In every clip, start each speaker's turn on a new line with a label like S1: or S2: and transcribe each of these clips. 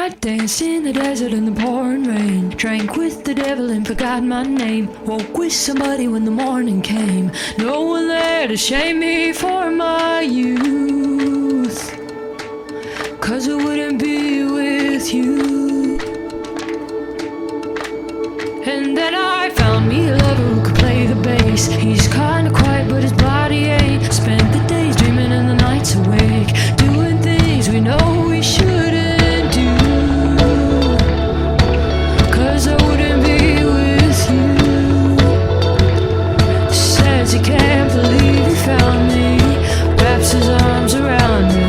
S1: I danced in the desert in the pouring rain. Drank with the devil and forgot my name. Woke with somebody when the morning came. No one there to shame me for my youth, 'cause I wouldn't be with you. And then I found me a lover who could play the bass. He's kinda quiet but his body ain't. Spent the days dreaming and the nights awake, doing things we know we shouldn't do, 'cause I wouldn't be with you. Says he can't believe he found me, wraps his arms around me.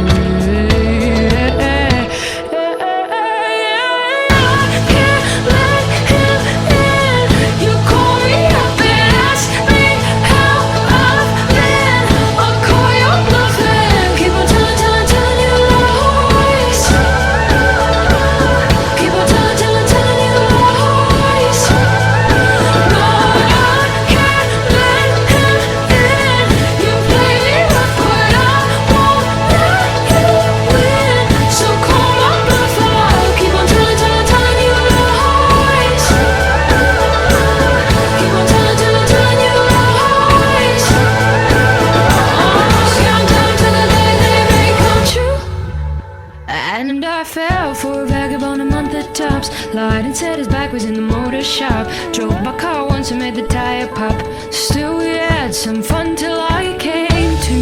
S1: And I fell for a vagabond a month at tops. Lied and said his back was in the motor shop. Drove my car once and made the tire pop. Still we had some fun till I came to,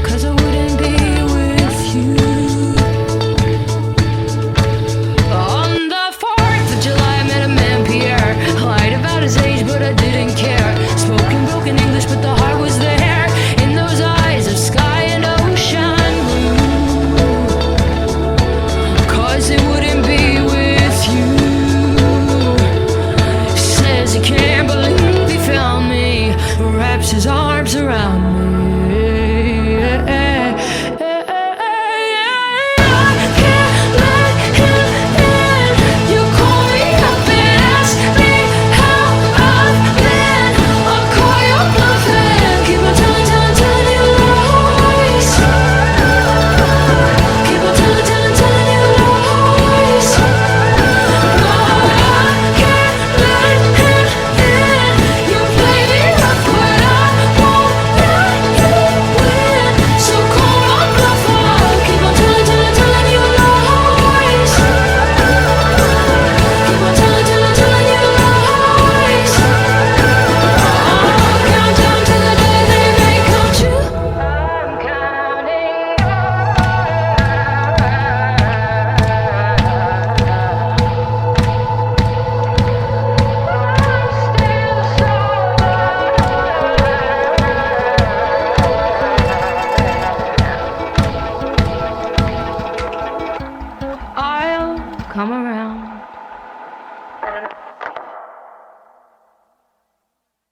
S1: 'cause I wouldn't be with you. On the 4th of July I met a man, Pierre. Lied about his age but I didn't care. Spoken broken English but the heart was there. In those eyes of sky and ocean, it wouldn't be with you. Says he can't believe he found me, wraps his arms around me. Come around.